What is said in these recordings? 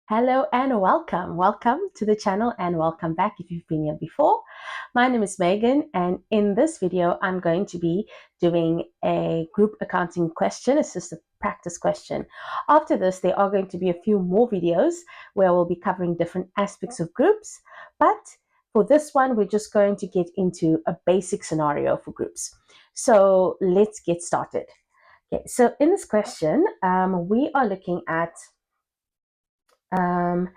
Hello and welcome. Welcome to the channel and welcome back if you've been here before. My name is Megan, and in this video, I'm going to be doing a group accounting question. It's just a practice question. After this, there are going to be a few more videos where we'll be covering different aspects of groups. But for this one, we're just going to get into a basic scenario for groups. So let's get started. Okay, so in this question, we are looking at um,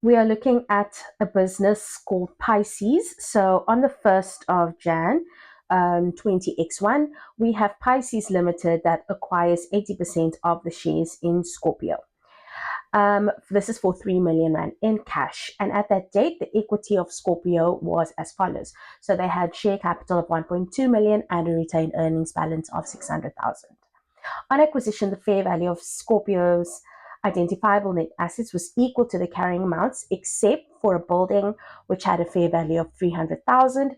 a business called Pisces. So on the 1st of Jan 20x1, we have Pisces Limited that acquires 80% of the shares in Scorpio. This is for 3 million rand in cash. And at that date, the equity of Scorpio was as follows. So they had share capital of 1.2 million and a retained earnings balance of 600,000. On acquisition, the fair value of Scorpio's identifiable net assets was equal to the carrying amounts, except for a building which had a fair value of 300,000,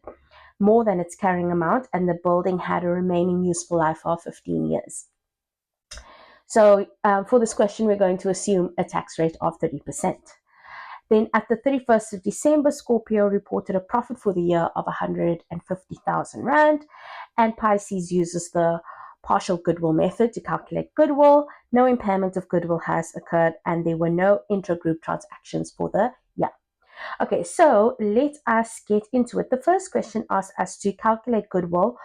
more than its carrying amount, and the building had a remaining useful life of 15 years. So for this question, we're going to assume a tax rate of 30%. Then at the 31st of December, Scorpio reported a profit for the year of 150,000 Rand, and Pisces uses the partial goodwill method to calculate goodwill. No impairment of goodwill has occurred, and there were no intra-group transactions for the year. Okay, so let us get into it. The first question asks us to calculate goodwill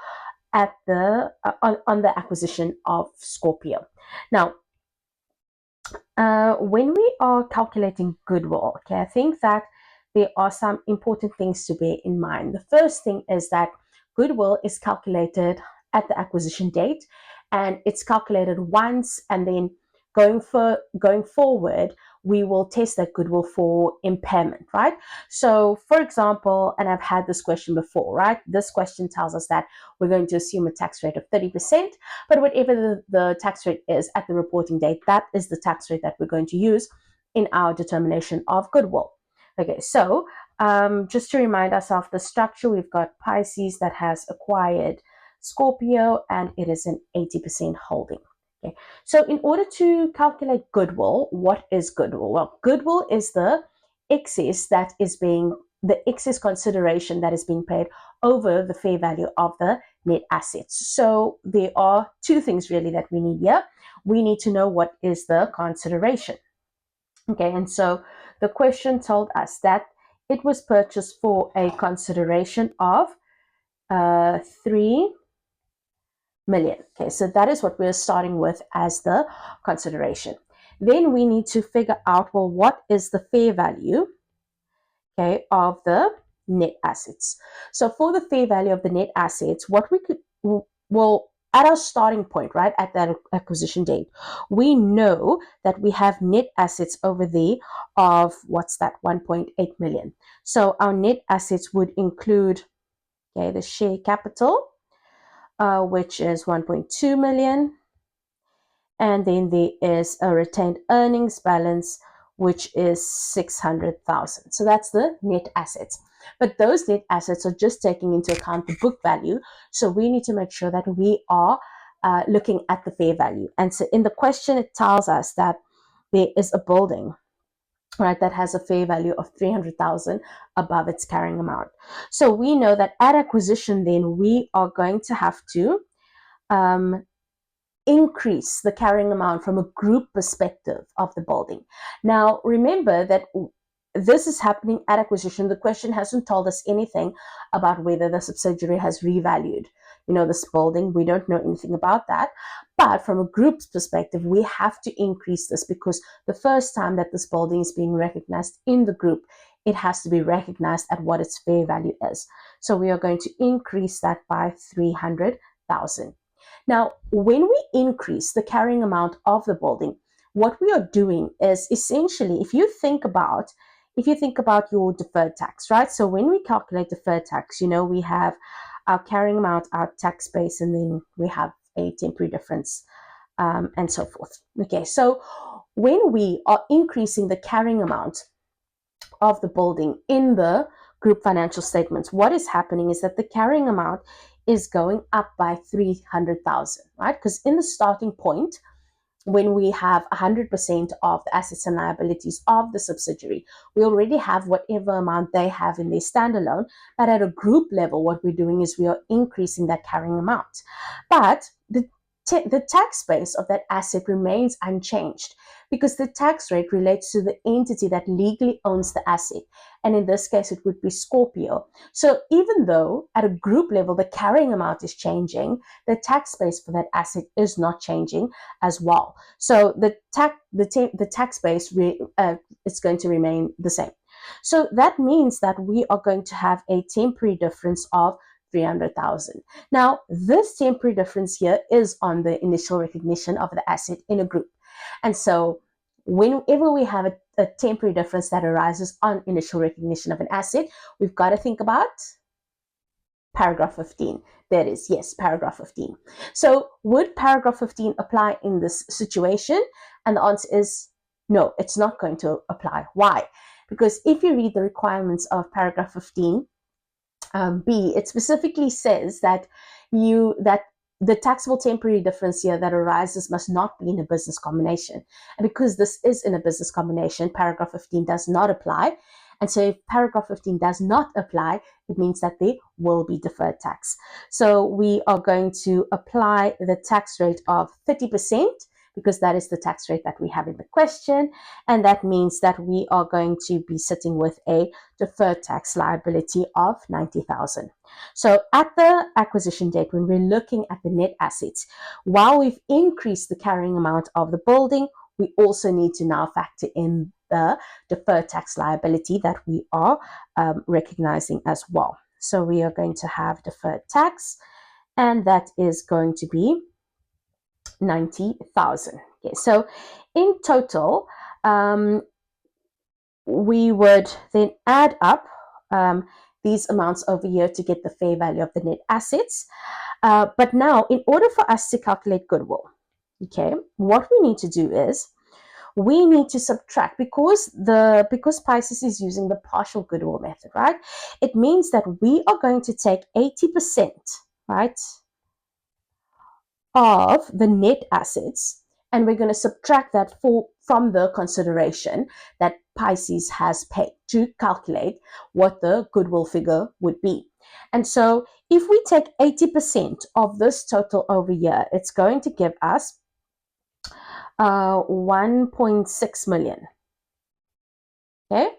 at the on the acquisition of Scorpio. Now, when we are calculating goodwill, okay, I think that there are some important things to bear in mind. The first thing is that goodwill is calculated at the acquisition date, and it's calculated once, and then going forward, we will test that goodwill for impairment, right? So, for example, and I've had this question before, right? This question tells us that we're going to assume a tax rate of 30%, but whatever the tax rate is at the reporting date, that is the tax rate that we're going to use in our determination of goodwill. Okay, so just to remind ourselves the structure, we've got Pisces that has acquired Scorpio, and it is an 80% holding. Okay, so in order to calculate goodwill, what is goodwill? Well, goodwill is the excess consideration that is being paid over the fair value of the net assets. So there are two things really that we need here. We need to know what is the consideration. Okay, and so the question told us that it was purchased for a consideration of 3 million. Okay, so that is what we're starting with as the consideration. Then we need to figure out, well, what is the fair value, okay, of the net assets. So for the fair value of the net assets, what we could, well, at our starting point, right, at that acquisition date, we know that we have net assets over there of, what's that, 1.8 million. So our net assets would include, okay, the share capital, which is 1.2 million. And then there is a retained earnings balance, which is 600,000. So that's the net assets. But those net assets are just taking into account the book value. So we need to make sure that we are looking at the fair value. And so in the question, it tells us that there is a building, right, that has a fair value of 300,000 above its carrying amount. So we know that at acquisition, then we are going to have to increase the carrying amount from a group perspective of the building. Now, remember that this is happening at acquisition. The question hasn't told us anything about whether the subsidiary has revalued, this building. We don't know anything about that. But from a group's perspective, we have to increase this because the first time that this building is being recognized in the group, it has to be recognized at what its fair value is. So we are going to increase that by 300,000. Now, when we increase the carrying amount of the building, what we are doing is essentially, if you think about your deferred tax, right? So when we calculate deferred tax, we have our carrying amount, our tax base, and then we have a temporary difference, and so forth. Okay, so when we are increasing the carrying amount of the building in the group financial statements, what is happening is that the carrying amount is going up by 300,000, right? Because in the starting point, when we have 100% of the assets and liabilities of the subsidiary, we already have whatever amount they have in their standalone, but at a group level, what we're doing is we are increasing that carrying amount. But the tax base of that asset remains unchanged because the tax rate relates to the entity that legally owns the asset. And in this case, it would be Scorpio. So even though at a group level, the carrying amount is changing, the tax base for that asset is not changing as well. So the tax base is going to remain the same. So that means that we are going to have a temporary difference of 300,000. Now, this temporary difference here is on the initial recognition of the asset in a group. And so whenever we have a temporary difference that arises on initial recognition of an asset, we've got to think about paragraph 15. There is, yes, paragraph 15. So would paragraph 15 apply in this situation? And the answer is no, it's not going to apply. Why? Because if you read the requirements of paragraph 15, B, it specifically says that the taxable temporary difference here that arises must not be in a business combination. And because this is in a business combination, paragraph 15 does not apply. And so if paragraph 15 does not apply, it means that there will be deferred tax. So we are going to apply the tax rate of 30%, because that is the tax rate that we have in the question. And that means that we are going to be sitting with a deferred tax liability of 90,000. So at the acquisition date, when we're looking at the net assets, while we've increased the carrying amount of the building, we also need to now factor in the deferred tax liability that we are recognizing as well. So we are going to have deferred tax, and that is going to be 90,000. Okay, so in total, we would then add up these amounts over here to get the fair value of the net assets. But now, in order for us to calculate goodwill, okay, what we need to do is we need to subtract, because Pisces is using the partial goodwill method, right? It means that we are going to take 80%, right, of the net assets, and we're going to subtract that from the consideration that Pisces has paid to calculate what the goodwill figure would be. And so if we take 80% of this total over here, it's going to give us 1.6 million. Okay,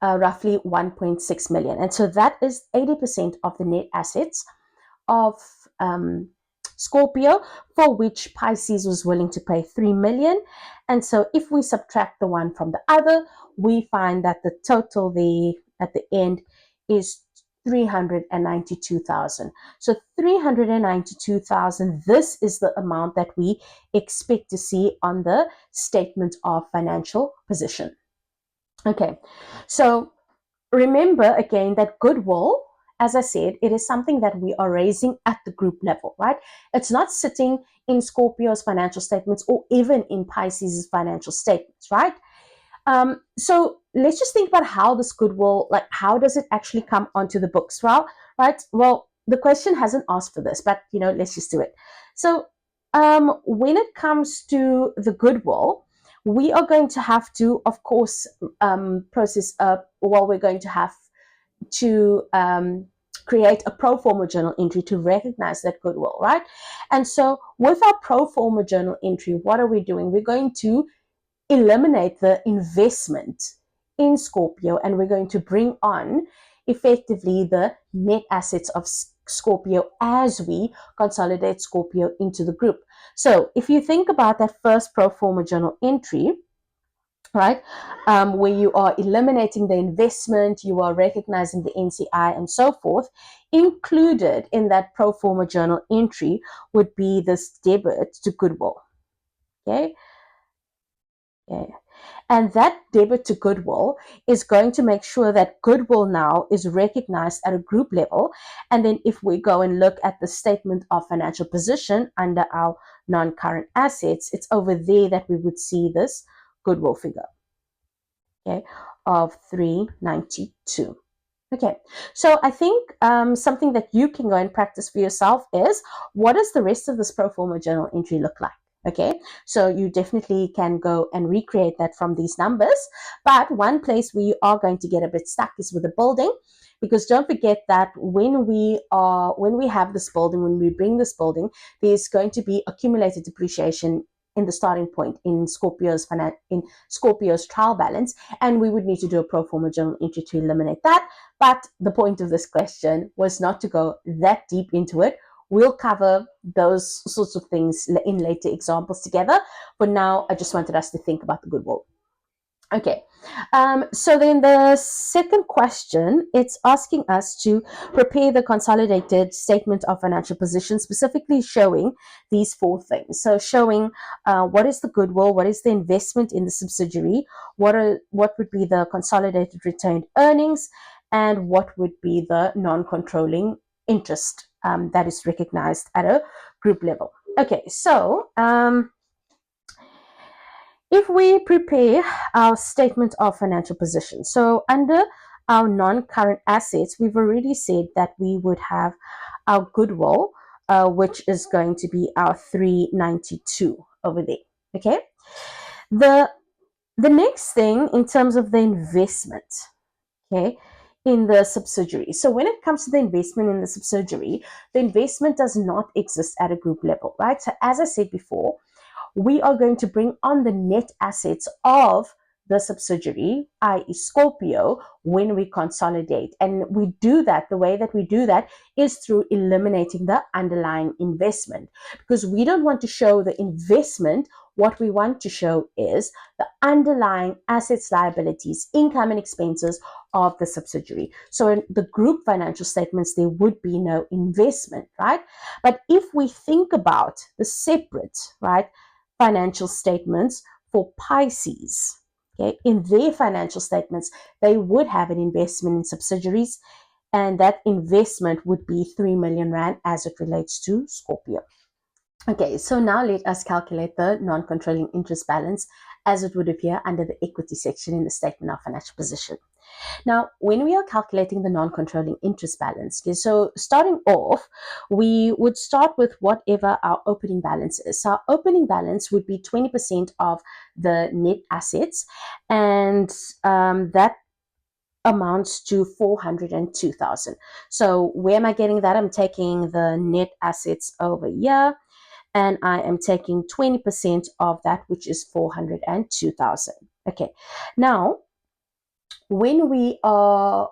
roughly 1.6 million. And so that is 80% of the net assets of Scorpio, for which Pisces was willing to pay 3 million. And so if we subtract the one from the other, we find that the total at the end is 392,000. So 392,000, this is the amount that we expect to see on the statement of financial position. Okay, so remember again that goodwill, as I said, it is something that we are raising at the group level, right? It's not sitting in Scorpio's financial statements or even in Pisces' financial statements, right? So let's just think about how this goodwill, like how does it actually come onto the books? Well, right? Well, the question hasn't asked for this, but let's just do it. So when it comes to the goodwill, we are going to have to, of course, we're going to have to create a pro forma journal entry to recognize that goodwill, right? And so with our pro forma journal entry, what are we doing? We're going to eliminate the investment in Scorpio, and we're going to bring on effectively the net assets of Scorpio as we consolidate Scorpio into the group. So if you think about that first pro forma journal entry, right, where you are eliminating the investment, you are recognizing the NCI and so forth, included in that pro forma journal entry would be this debit to goodwill. Okay. And that debit to goodwill is going to make sure that goodwill now is recognized at a group level. And then if we go and look at the statement of financial position under our non-current assets, it's over there that we would see this goodwill figure, okay, of 392. Okay, so I think something that you can go and practice for yourself is, what does the rest of this pro forma journal entry look like? Okay, so you definitely can go and recreate that from these numbers. But one place where you are going to get a bit stuck is with the building, because don't forget that when we have this building, when we bring this building, there's going to be accumulated depreciation in the starting point in Scorpio's trial balance, and we would need to do a pro forma journal entry to eliminate that. But the point of this question was not to go that deep into it. We'll cover those sorts of things in later examples together. For now, I just wanted us to think about the goodwill. Okay, so then the second question, it's asking us to prepare the consolidated statement of financial position, specifically showing these four things. So showing what is the goodwill, what is the investment in the subsidiary, what would be the consolidated retained earnings, and what would be the non-controlling interest that is recognized at a group level. Okay, so if we prepare our statement of financial position, so under our non-current assets, we've already said that we would have our goodwill, which is going to be our 392 over there. Okay. The next thing in terms of the investment, okay, in the subsidiary. So when it comes to the investment in the subsidiary, the investment does not exist at a group level, right? So as I said before, we are going to bring on the net assets of the subsidiary, i.e. Scorpio, when we consolidate. And we do that, the way that we do that is through eliminating the underlying investment, because we don't want to show the investment. What we want to show is the underlying assets, liabilities, income, and expenses of the subsidiary. So in the group financial statements, there would be no investment, right? But if we think about the separate, right, financial statements for Pisces, okay, in their financial statements, they would have an investment in subsidiaries, and that investment would be 3 million Rand as it relates to Scorpio. Okay, so now let us calculate the non-controlling interest balance as it would appear under the equity section in the statement of financial position. Now, when we are calculating the non-controlling interest balance, okay, so starting off, we would start with whatever our opening balance is. So our opening balance would be 20% of the net assets, and that amounts to 402,000. So where am I getting that? I'm taking the net assets over here, and I am taking 20% of that, which is 402,000. Okay, now when we are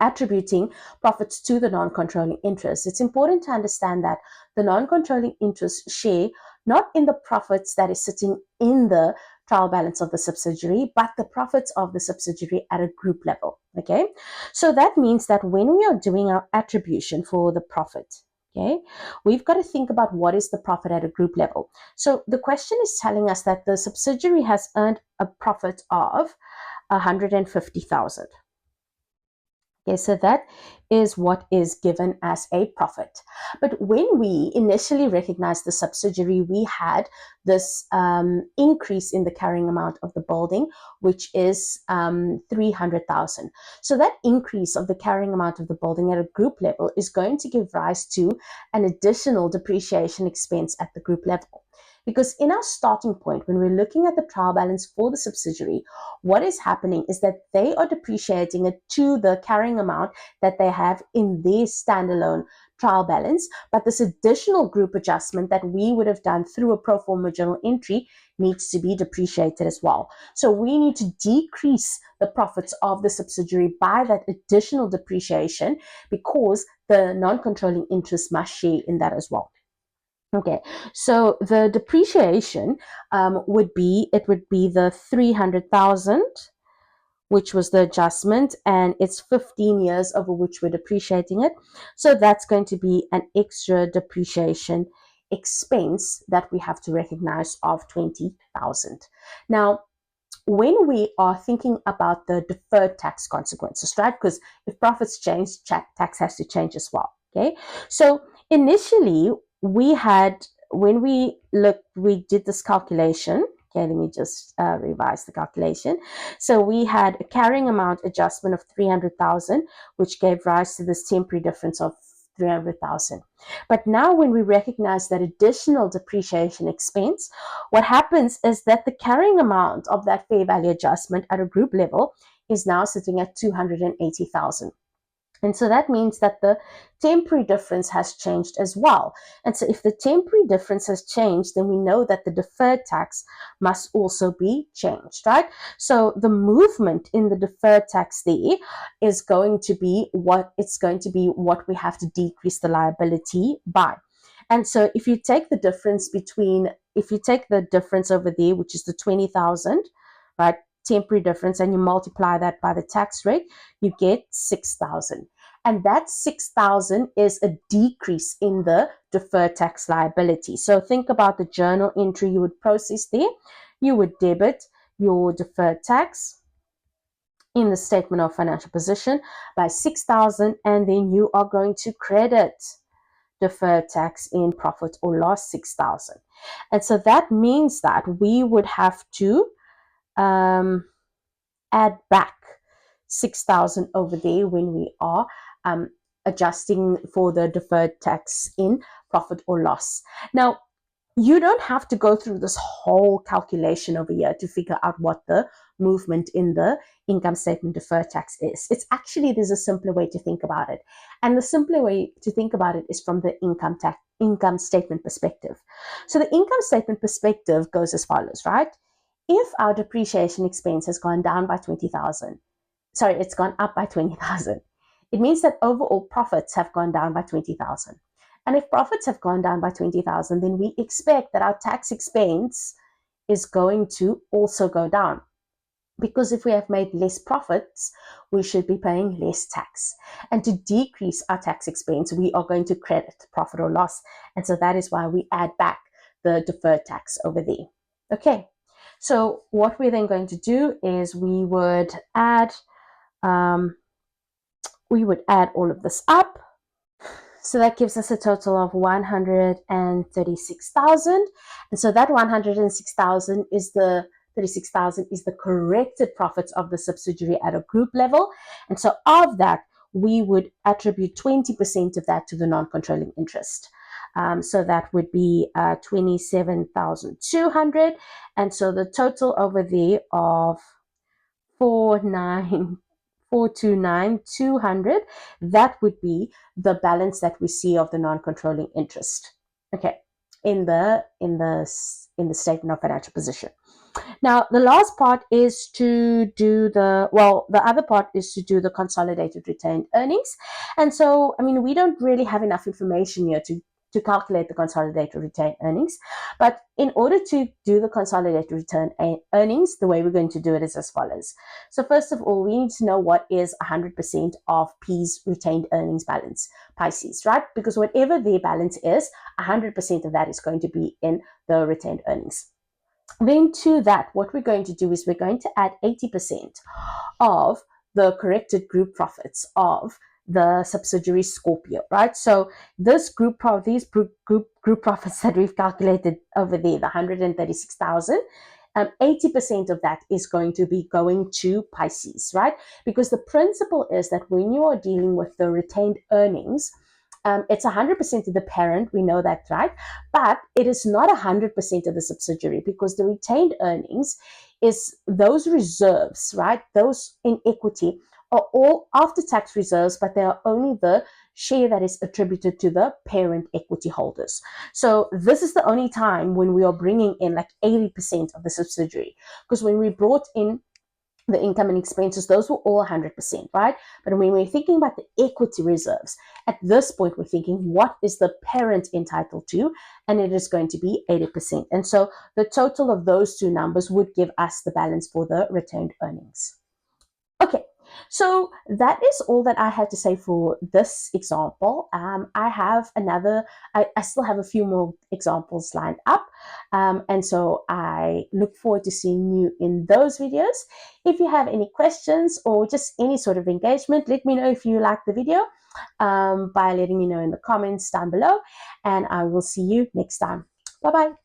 attributing profits to the non-controlling interest, it's important to understand that the non-controlling interest share not in the profits that is sitting in the trial balance of the subsidiary, but the profits of the subsidiary at a group level. Okay, so that means that when we are doing our attribution for the profit, okay, we've got to think about what is the profit at a group level. So the question is telling us that the subsidiary has earned a profit of 150,000. Okay, so that is what is given as a profit. But when we initially recognized the subsidiary, we had this increase in the carrying amount of the building, which is 300,000. So that increase of the carrying amount of the building at a group level is going to give rise to an additional depreciation expense at the group level. Because in our starting point, when we're looking at the trial balance for the subsidiary, what is happening is that they are depreciating it to the carrying amount that they have in their standalone trial balance. But this additional group adjustment that we would have done through a pro forma journal entry needs to be depreciated as well. So we need to decrease the profits of the subsidiary by that additional depreciation, because the non-controlling interest must share in that as well. Okay, so the depreciation would be the 300,000, which was the adjustment, and it's 15 years over which we're depreciating it. So that's going to be an extra depreciation expense that we have to recognize of 20,000. Now, when we are thinking about the deferred tax consequences, right? Because if profits change, tax has to change as well. Okay, so initially when we did this calculation. Okay, let me just revise the calculation. So we had a carrying amount adjustment of 300,000, which gave rise to this temporary difference of 300,000. But now when we recognize that additional depreciation expense, what happens is that the carrying amount of that fair value adjustment at a group level is now sitting at 280,000. And so that means that the temporary difference has changed as well. And so if the temporary difference has changed, then we know that the deferred tax must also be changed, right? So the movement in the deferred tax there is going to be what we have to decrease the liability by. And so if you take the difference over there, which is the 20,000, right? Temporary difference, and you multiply that by the tax rate, you get 6,000. And that 6,000 is a decrease in the deferred tax liability. So think about the journal entry you would process there. You would debit your deferred tax in the statement of financial position by 6,000, and then you are going to credit deferred tax in profit or loss 6,000. And so that means that we would have to add back 6,000 over there when we are adjusting for the deferred tax in profit or loss. Now, you don't have to go through this whole calculation over here to figure out what the movement in the income statement deferred tax is. There's a simpler way to think about it. And the simpler way to think about it is from the income statement perspective. So the income statement perspective goes as follows, right? If our depreciation expense has gone down by 20,000, it's gone up by 20,000. It means that overall profits have gone down by 20,000. And if profits have gone down by 20,000, then we expect that our tax expense is going to also go down. Because if we have made less profits, we should be paying less tax. And to decrease our tax expense, we are going to credit profit or loss. And so that is why we add back the deferred tax over there. Okay. So what we're then going to do is we would add all of this up. So that gives us a total of 136,000. And so that 106,000 is the 36,000 is the corrected profits of the subsidiary at a group level. And so of that, we would attribute 20% of that to the non-controlling interest. So that would be 27,200. And so the total over there of 429,200, that would be the balance that we see of the non-controlling interest. Okay, in the statement of financial position. Now, the last part is to do the other part is to do the consolidated retained earnings. And so, we don't really have enough information here to calculate the consolidated retained earnings. But in order to do the consolidated retained earnings, the way we're going to do it is as follows. So first of all, we need to know what is 100% of P's retained earnings balance, Pisces, right? Because whatever their balance is, 100% of that is going to be in the retained earnings. Then to that, what we're going to do is we're going to add 80% of the corrected group profits of the subsidiary Scorpio, right? So these group profits that we've calculated over there, the 136,000, 80% of that is going to be going to Pisces, right? Because the principle is that when you are dealing with the retained earnings, it's 100% of the parent, we know that, right? But it is not 100% of the subsidiary, because the retained earnings is those reserves, right? Those in equity are all after-tax reserves, but they are only the share that is attributed to the parent equity holders. So this is the only time when we are bringing in like 80% of the subsidiary, because when we brought in the income and expenses, those were all 100%, right? But when we're thinking about the equity reserves, at this point, we're thinking, what is the parent entitled to? And it is going to be 80%. And so the total of those two numbers would give us the balance for the retained earnings. Okay, so that is all that I had to say for this example. I still have a few more examples lined up. And so I look forward to seeing you in those videos. If you have any questions or just any sort of engagement, let me know if you like the video by letting me know in the comments down below. And I will see you next time. Bye-bye.